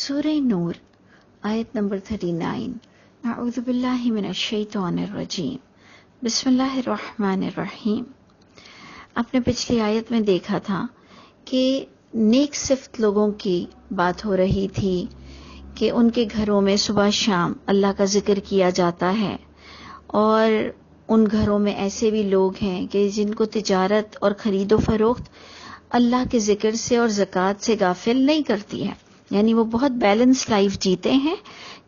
سورہ نور آیت نمبر 39. اعوذ باللہ من الشیطان الرجیم. بسم اللہ الرحمن الرحیم. آپ نے پچھلی آیت میں دیکھا تھا کہ نیک صفت لوگوں کی بات ہو رہی تھی کہ ان کے گھروں میں صبح شام اللہ کا ذکر کیا جاتا ہے، اور ان گھروں میں ایسے بھی لوگ ہیں کہ جن کو تجارت اور خرید و فروخت اللہ کے ذکر سے اور زکوٰۃ سے غافل نہیں کرتی ہے. یعنی وہ بہت بیلنس لائف جیتے ہیں،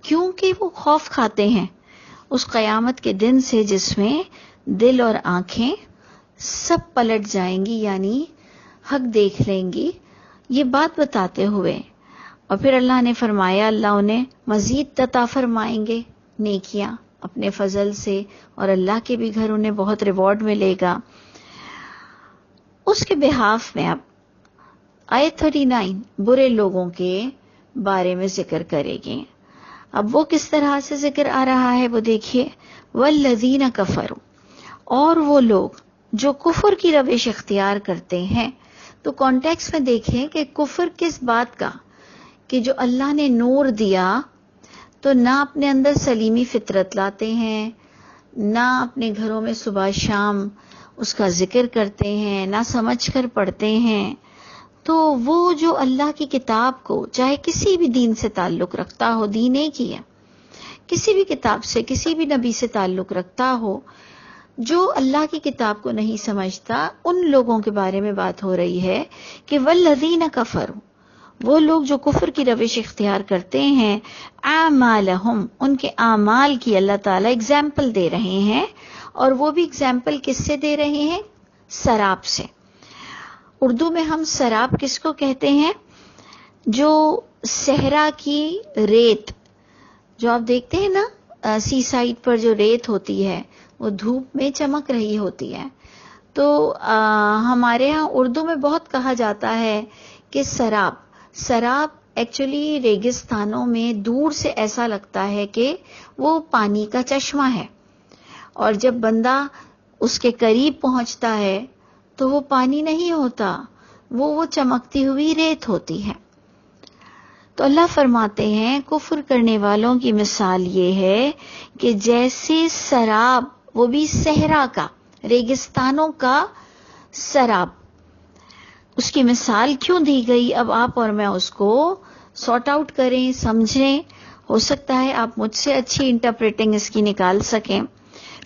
کیونکہ وہ خوف کھاتے ہیں اس قیامت کے دن سے جس میں دل اور آنکھیں سب پلٹ جائیں گی، یعنی حق دیکھ لیں گی. یہ بات بتاتے ہوئے اور پھر اللہ نے فرمایا اللہ انہیں مزید عطا فرمائیں گے نیکیاں اپنے فضل سے، اور اللہ کے بھی گھر انہیں بہت ریوارڈ ملے گا. اس کے بحاف میں اب آیت 39 برے لوگوں کے بارے میں ذکر کرے گی. اب وہ کس طرح سے ذکر آ رہا ہے وہ دیکھیے. والذین کفروا، اور وہ لوگ جو کفر کی روش اختیار کرتے ہیں. تو کانٹیکس میں دیکھیں کہ کفر کس بات کا، کہ جو اللہ نے نور دیا تو نہ اپنے اندر سلیمی فطرت لاتے ہیں، نہ اپنے گھروں میں صبح شام اس کا ذکر کرتے ہیں، نہ سمجھ کر پڑھتے ہیں. تو وہ جو اللہ کی کتاب کو، چاہے کسی بھی دین سے تعلق رکھتا ہو، دین ایک ہی ہے، کسی بھی کتاب سے کسی بھی نبی سے تعلق رکھتا ہو، جو اللہ کی کتاب کو نہیں سمجھتا، ان لوگوں کے بارے میں بات ہو رہی ہے کہ والذین کفروا، وہ لوگ جو کفر کی روش اختیار کرتے ہیں، اعمالہم، ان کے اعمال کی اللہ تعالیٰ اگزامپل دے رہے ہیں. اور وہ بھی اگزامپل کس سے دے رہے ہیں؟ سراب سے. اردو میں ہم سراب کس کو کہتے ہیں؟ جو صحرا کی ریت، جو آپ دیکھتے ہیں نا سی سائڈ پر جو ریت ہوتی ہے وہ دھوپ میں چمک رہی ہوتی ہے. تو ہمارے ہاں اردو میں بہت کہا جاتا ہے کہ سراب ایکچولی ریگستانوں میں دور سے ایسا لگتا ہے کہ وہ پانی کا چشمہ ہے، اور جب بندہ اس کے قریب پہنچتا ہے تو وہ پانی نہیں ہوتا، وہ چمکتی ہوئی ریت ہوتی ہے. تو اللہ فرماتے ہیں کفر کرنے والوں کی مثال یہ ہے کہ جیسے سراب، وہ بھی صحرا کا، ریگستانوں کا سراب. اس کی مثال کیوں دی گئی؟ اب آپ اور میں اس کو سارٹ آؤٹ کریں، سمجھیں. ہو سکتا ہے آپ مجھ سے اچھی انٹرپریٹنگ اس کی نکال سکیں.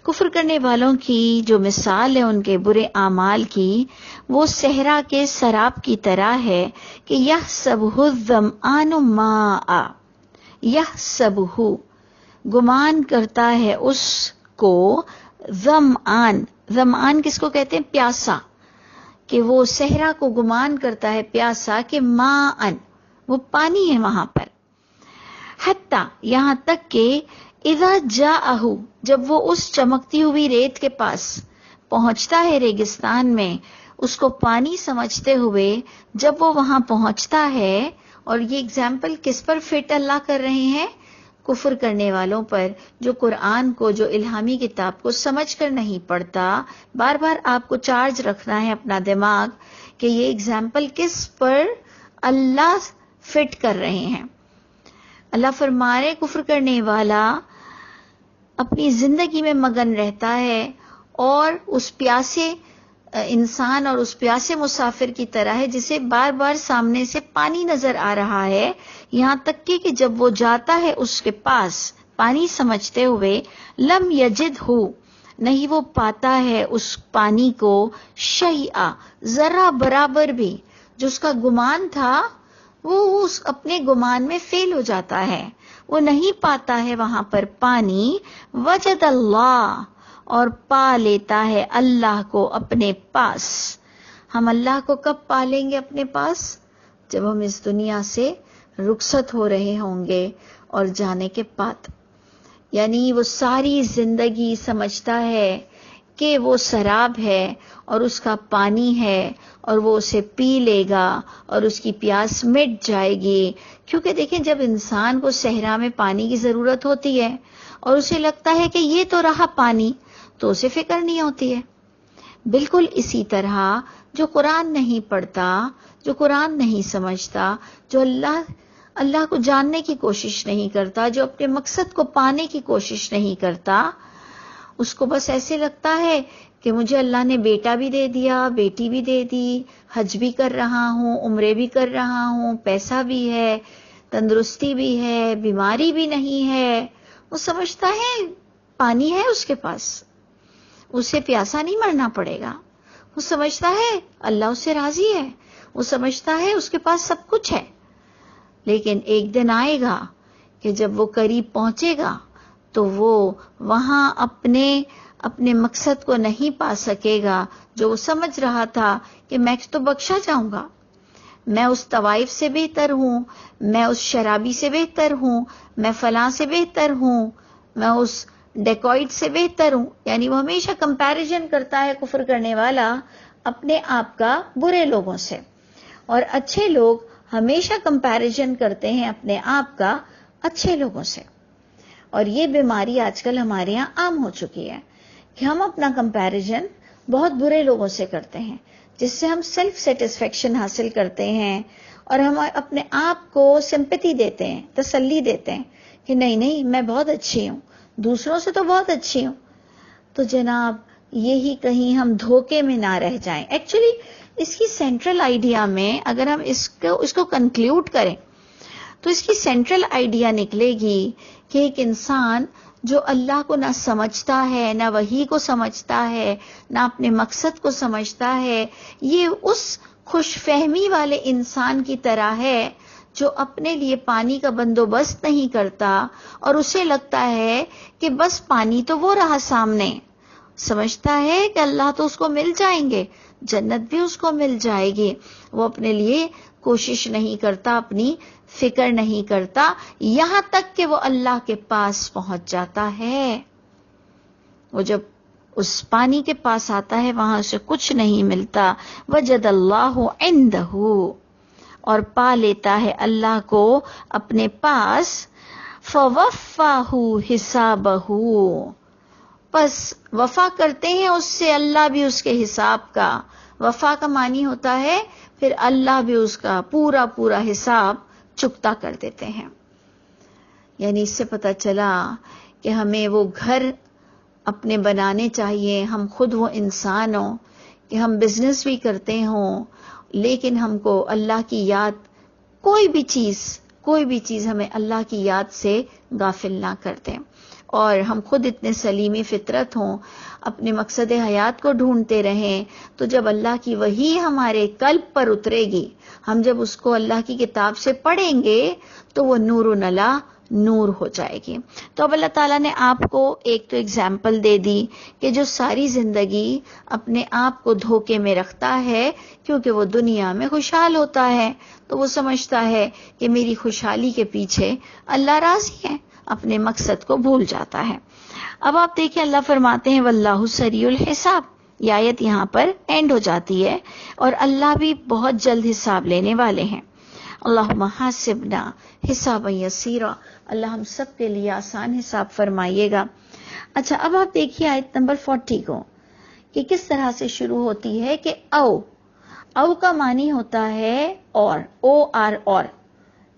کفر کرنے والوں کی جو مثال ہے ان کے برے اعمال کی، وہ صحرا کے سراب کی طرح ہے کہ یحسبہ الظمآن ماء، یحسبہ، گمان کرتا ہے اس کو، ظمآن کس کو کہتے ہیں؟ پیاسا. کہ وہ صحرا کو گمان کرتا ہے پیاسا کہ ماء، وہ پانی ہے وہاں پر. حتی، یہاں تک کہ اذا جاءہ، جب وہ اس چمکتی ہوئی ریت کے پاس پہنچتا ہے ریگستان میں، اس کو پانی سمجھتے ہوئے جب وہ وہاں پہنچتا ہے. اور یہ اگزامپل کس پر فٹ اللہ کر رہے ہیں؟ کفر کرنے والوں پر، جو قرآن کو، جو الہامی کتاب کو سمجھ کر نہیں پڑھتا. بار بار آپ کو چارج رکھنا ہے اپنا دماغ کہ یہ اگزامپل کس پر اللہ فٹ کر رہے ہیں. اللہ فرمائے کفر کرنے والا اپنی زندگی میں مگن رہتا ہے، اور اس پیاسے انسان اور اس پیاسے مسافر کی طرح ہے جسے بار بار سامنے سے پانی نظر آ رہا ہے، یہاں تک کہ جب وہ جاتا ہے اس کے پاس پانی سمجھتے ہوئے، لم یجد ہو، نہیں وہ پاتا ہے اس پانی کو، شیئا، ذرہ برابر بھی. جو اس کا گمان تھا وہ اس اپنے گمان میں فیل ہو جاتا ہے، وہ نہیں پاتا ہے وہاں پر پانی. وجد اللہ، اور پا لیتا ہے اللہ کو اپنے پاس. ہم اللہ کو کب پالیں گے اپنے پاس؟ جب ہم اس دنیا سے رخصت ہو رہے ہوں گے اور جانے کے بعد. یعنی وہ ساری زندگی سمجھتا ہے کہ وہ سراب ہے اور اس کا پانی ہے، اور وہ اسے پی لے گا اور اس کی پیاس مٹ جائے گی. کیونکہ دیکھیں جب انسان کو صحرا میں پانی کی ضرورت ہوتی ہے اور اسے لگتا ہے کہ یہ تو رہا پانی، تو اسے فکر نہیں ہوتی ہے. بالکل اسی طرح جو قرآن نہیں پڑھتا، جو قرآن نہیں سمجھتا، جو اللہ اللہ کو جاننے کی کوشش نہیں کرتا، جو اپنے مقصد کو پانے کی کوشش نہیں کرتا، اس کو بس ایسے لگتا ہے کہ مجھے اللہ نے بیٹا بھی دے دیا، بیٹی بھی دے دی، حج بھی کر رہا ہوں، عمرے بھی کر رہا ہوں، پیسہ بھی ہے، تندرستی بھی ہے، بیماری بھی نہیں ہے، وہ سمجھتا ہے پانی ہے اس کے پاس، اسے پیاسا نہیں مرنا پڑے گا، وہ سمجھتا ہے اللہ اس سے راضی ہے، وہ سمجھتا ہے اس کے پاس سب کچھ ہے. لیکن ایک دن آئے گا کہ جب وہ قریب پہنچے گا تو وہ وہاں اپنے مقصد کو نہیں پا سکے گا جو وہ سمجھ رہا تھا کہ میں تو بخشا جاؤں گا، میں اس طوائف سے بہتر ہوں، میں اس شرابی سے بہتر ہوں، میں فلاں سے بہتر ہوں، میں اس ڈیکوائٹ سے بہتر ہوں. یعنی وہ ہمیشہ کمپیریزن کرتا ہے کفر کرنے والا اپنے آپ کا برے لوگوں سے، اور اچھے لوگ ہمیشہ کمپیریزن کرتے ہیں اپنے آپ کا اچھے لوگوں سے. اور یہ بیماری آج کل ہمارے یہاں عام ہو چکی ہے کہ ہم اپنا کمپیریزن بہت برے لوگوں سے کرتے ہیں، جس سے ہم سیلف سیٹسفیکشن حاصل کرتے ہیں اور ہم اپنے آپ کو سمپیتی دیتے ہیں، تسلی دیتے ہیں کہ نہیں میں بہت اچھی ہوں، دوسروں سے تو بہت اچھی ہوں. تو جناب یہی کہیں ہم دھوکے میں نہ رہ جائیں. ایکچولی اس کی سینٹرل آئیڈیا میں اگر ہم اس کو کنکلیوڈ کریں تو اس کی سینٹرل آئیڈیا نکلے گی کہ ایک انسان جو اللہ کو نہ سمجھتا ہے، نہ وحی کو سمجھتا ہے، نہ اپنے مقصد کو سمجھتا ہے، یہ اس خوش فہمی والے انسان کی طرح ہے جو اپنے لیے پانی کا بندوبست نہیں کرتا اور اسے لگتا ہے کہ بس پانی تو وہ رہا سامنے، سمجھتا ہے کہ اللہ تو اس کو مل جائیں گے، جنت بھی اس کو مل جائے گی. وہ اپنے لیے کوشش نہیں کرتا، اپنی فکر نہیں کرتا، یہاں تک کہ وہ اللہ کے پاس پہنچ جاتا ہے. وہ جب اس پانی کے پاس آتا ہے وہاں اسے کچھ نہیں ملتا. وجد اللہ عندہ، اور پا لیتا ہے اللہ کو اپنے پاس. فوفاہ حسابہ، پس وفا کرتے ہیں اس سے اللہ بھی اس کے حساب کا. وفا کا معنی ہوتا ہے پھر اللہ بھی اس کا پورا حساب چکتا کر دیتے ہیں. یعنی اس سے پتہ چلا کہ ہمیں وہ گھر اپنے بنانے چاہیے. ہم خود وہ انسان ہوں کہ ہم بزنس بھی کرتے ہوں لیکن ہم کو اللہ کی یاد، کوئی بھی چیز ہمیں اللہ کی یاد سے غافل نہ کر دیں. اور ہم خود اتنے سلیمی فطرت ہوں، اپنے مقصد حیات کو ڈھونڈتے رہیں، تو جب اللہ کی وحی ہمارے قلب پر اترے گی، ہم جب اس کو اللہ کی کتاب سے پڑھیں گے تو وہ نور و نلا نور ہو جائے گی. تو اب اللہ تعالیٰ نے آپ کو ایک تو اگزامپل دے دی کہ جو ساری زندگی اپنے آپ کو دھوکے میں رکھتا ہے کیونکہ وہ دنیا میں خوشحال ہوتا ہے تو وہ سمجھتا ہے کہ میری خوشحالی کے پیچھے اللہ راضی ہے، اپنے مقصد کو بھول جاتا ہے. اب آپ دیکھیں اللہ فرماتے ہیں واللہ سریع الحساب. یہ آیت یہاں پر اینڈ ہو جاتی ہے اور اللہ بھی بہت جلد حساب لینے والے ہیں. اللہم حاسبنا حسابا یسیرا، اللہ ہم سب کے لیے آسان حساب فرمائیے گا. اچھا اب آپ دیکھیے آیت نمبر 40 کو کہ کس طرح سے شروع ہوتی ہے کہ او کا معنی ہوتا ہے اور، اور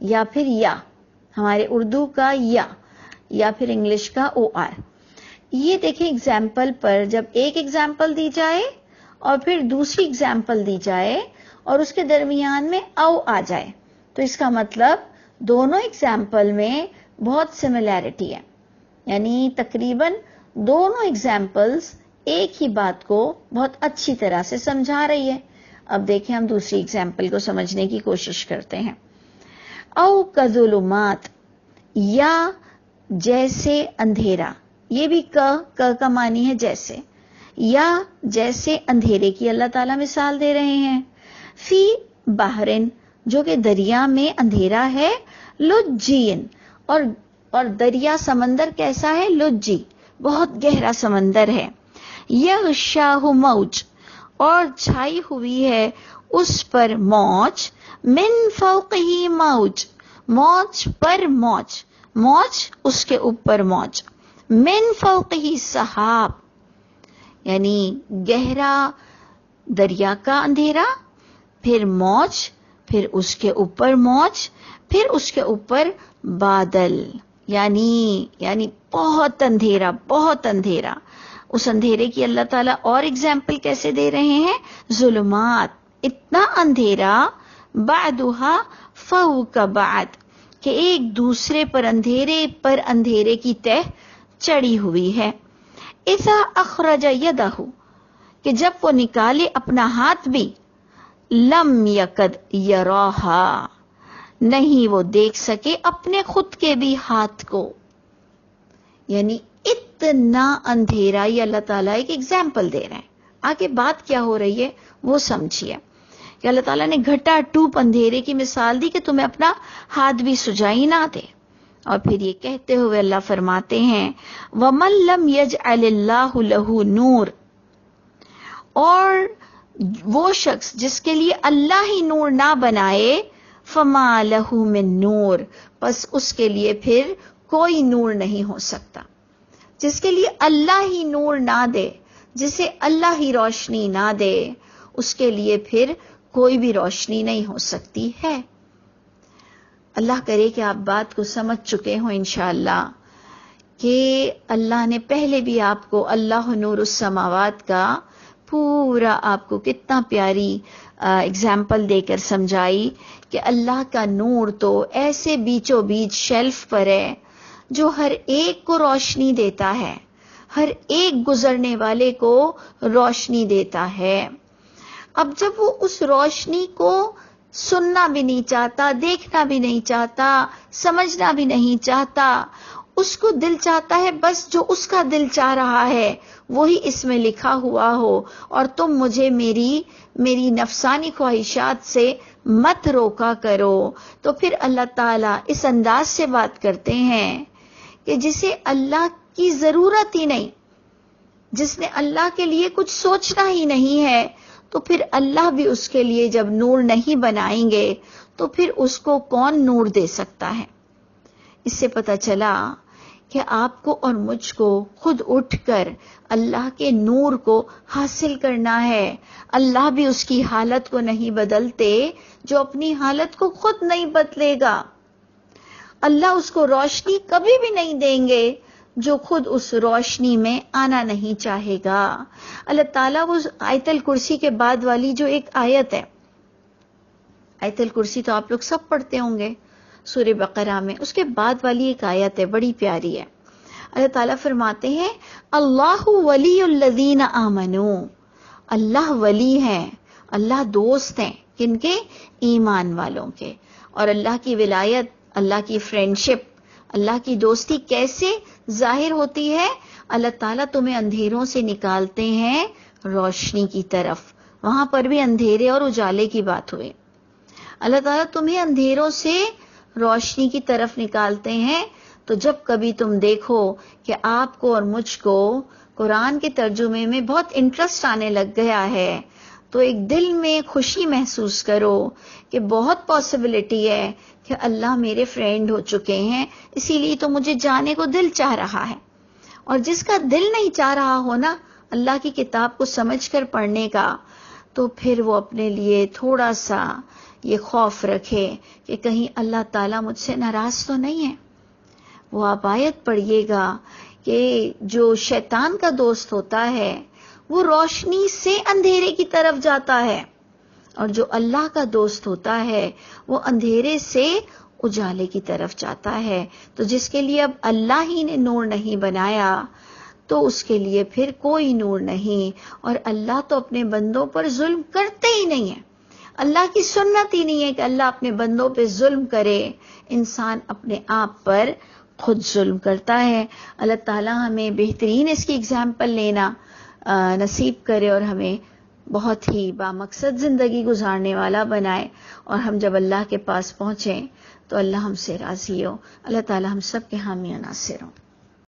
یا پھر یا، ہمارے اردو کا یا پھر انگلش کا OR. یہ دیکھیں اگزامپل پر جب ایک اگزامپل دی جائے اور پھر دوسری اگزامپل دی جائے اور اس کے درمیان میں او آ جائے تو اس کا مطلب دونوں اگزامپل میں بہت سملیرٹی ہے، یعنی تقریباً دونوں اگزامپلز ایک ہی بات کو بہت اچھی طرح سے سمجھا رہی ہے. اب دیکھیں ہم دوسری اگزامپل کو سمجھنے کی کوشش کرتے ہیں. او کظلمات، یا جیسے اندھیرا، یہ بھی کا معنی ہے جیسے، یا جیسے اندھیرے کی اللہ تعالیٰ مثال دے رہے ہیں. فی بحرن، جو کہ دریا میں اندھیرا ہے، لجین، اور دریا سمندر کیسا ہے؟ لجی، بہت گہرا سمندر ہے. یغشاہ موج، اور چھائی ہوئی ہے اس پر موج، من فوقہ موج، موج پر موج، موج اس کے اوپر موج، من فوقہ سحاب، یعنی گہرا دریا کا اندھیرا، پھر موج، پھر اس کے اوپر موج، پھر اس کے اوپر بادل، یعنی بہت اندھیرا، بہت اندھیرا۔ اس اندھیرے کی اللہ تعالیٰ اور اگزامپل کیسے دے رہے ہیں؟ ظلمات، اتنا اندھیرا، بعدھا فوق بعد، کہ ایک دوسرے پر اندھیرے کی تہ چڑھی ہوئی ہے۔ اذا اخرج یدہ، کہ جب وہ نکالے اپنا ہاتھ بھی، لم یکد یراہا، نہیں وہ دیکھ سکے اپنے خود کے بھی ہاتھ کو، یعنی اتنا اندھیرا۔ یہ اللہ تعالیٰ ایک ایگزامپل دے رہے ہیں۔ آگے بات کیا ہو رہی ہے وہ سمجھیے کہ اللہ تعالیٰ نے گھٹا ٹوپ اندھیرے کی مثال دی کہ تمہیں اپنا ہاتھ بھی سجائی نہ دے، اور پھر یہ کہتے ہوئے اللہ فرماتے ہیں وَمَن لَّمْ يَجْعَلِ اللَّهُ لَهُ نور، اور وہ شخص جس کے لیے اللہ ہی نور نہ بنائے، فَمَا لَهُ مِن نور، پس اس کے لیے پھر کوئی نور نہیں ہو سکتا۔ جس کے لیے اللہ ہی نور نہ دے، جسے اللہ ہی روشنی نہ دے، اس کے لیے پھر کوئی بھی روشنی نہیں ہو سکتی ہے۔ اللہ کرے کہ آپ بات کو سمجھ چکے ہوں انشاءاللہ، کہ اللہ نے پہلے بھی آپ کو اللہ نور السماوات کا پورا آپ کو کتنا پیاری اگزامپل دے کر سمجھائی کہ اللہ کا نور تو ایسے بیچوں بیچ شیلف پر ہے جو ہر ایک کو روشنی دیتا ہے، ہر ایک گزرنے والے کو روشنی دیتا ہے۔ اب جب وہ اس روشنی کو سننا بھی نہیں چاہتا، دیکھنا بھی نہیں چاہتا، سمجھنا بھی نہیں چاہتا، اس کو دل چاہتا ہے بس جو اس کا دل چاہ رہا ہے وہی اس میں لکھا ہوا ہو، اور تم مجھے میری نفسانی خواہشات سے مت روکا کرو، تو پھر اللہ تعالیٰ اس انداز سے بات کرتے ہیں کہ جسے اللہ کی ضرورت ہی نہیں، جس نے اللہ کے لیے کچھ سوچنا ہی نہیں ہے، تو پھر اللہ بھی اس کے لیے جب نور نہیں بنائیں گے تو پھر اس کو کون نور دے سکتا ہے؟ اس سے پتہ چلا کہ آپ کو اور مجھ کو خود اٹھ کر اللہ کے نور کو حاصل کرنا ہے۔ اللہ بھی اس کی حالت کو نہیں بدلتے جو اپنی حالت کو خود نہیں بدلے گا۔ اللہ اس کو روشنی کبھی بھی نہیں دیں گے جو خود اس روشنی میں آنا نہیں چاہے گا۔ اللہ تعالیٰ وہ آیت الکرسی کے بعد والی جو ایک آیت ہے، آیت الکرسی تو آپ لوگ سب پڑھتے ہوں گے سورہ بقرہ میں، اس کے بعد والی ایک آیت ہے، بڑی پیاری ہے۔ اللہ تعالیٰ فرماتے ہیں اللہ ولی الذین آمنوا، اللہ ولی ہے، اللہ دوست ہیں، کن کے؟ ایمان والوں کے۔ اور اللہ کی ولایت، اللہ کی فرینڈشپ، اللہ کی دوستی کیسے ظاہر ہوتی ہے؟ اللہ تعالیٰ تمہیں اندھیروں سے نکالتے ہیں روشنی کی طرف، وہاں پر بھی اندھیرے اور اجالے کی بات ہوئی۔ اللہ تعالیٰ تمہیں اندھیروں سے روشنی کی طرف نکالتے ہیں، تو جب کبھی تم دیکھو کہ آپ کو اور مجھ کو قرآن کے ترجمے میں بہت انٹرسٹ آنے لگ گیا ہے، تو ایک دل میں خوشی محسوس کرو کہ بہت پاسبلٹی ہے کہ اللہ میرے فرینڈ ہو چکے ہیں، اسی لیے تو مجھے جانے کو دل چاہ رہا ہے۔ اور جس کا دل نہیں چاہ رہا ہو نا اللہ کی کتاب کو سمجھ کر پڑھنے کا، تو پھر وہ اپنے لیے تھوڑا سا یہ خوف رکھے کہ کہیں اللہ تعالیٰ مجھ سے ناراض تو نہیں ہے۔ وہ آپ آیت پڑھیے گا کہ جو شیطان کا دوست ہوتا ہے وہ روشنی سے اندھیرے کی طرف جاتا ہے، اور جو اللہ کا دوست ہوتا ہے وہ اندھیرے سے اجالے کی طرف جاتا ہے۔ تو جس کے لیے اب اللہ ہی نے نور نہیں بنایا تو اس کے لیے پھر کوئی نور نہیں، اور اللہ تو اپنے بندوں پر ظلم کرتے ہی نہیں ہیں۔ اللہ کی سنت ہی نہیں ہے کہ اللہ اپنے بندوں پہ ظلم کرے، انسان اپنے آپ پر خود ظلم کرتا ہے۔ اللہ تعالیٰ ہمیں بہترین اس کی اگزامپل لینا نصیب کرے، اور ہمیں بہت ہی بامقصد زندگی گزارنے والا بنائے، اور ہم جب اللہ کے پاس پہنچیں تو اللہ ہم سے راضی ہو۔ اللہ تعالیٰ ہم سب کے حامی و ناصر ہوں۔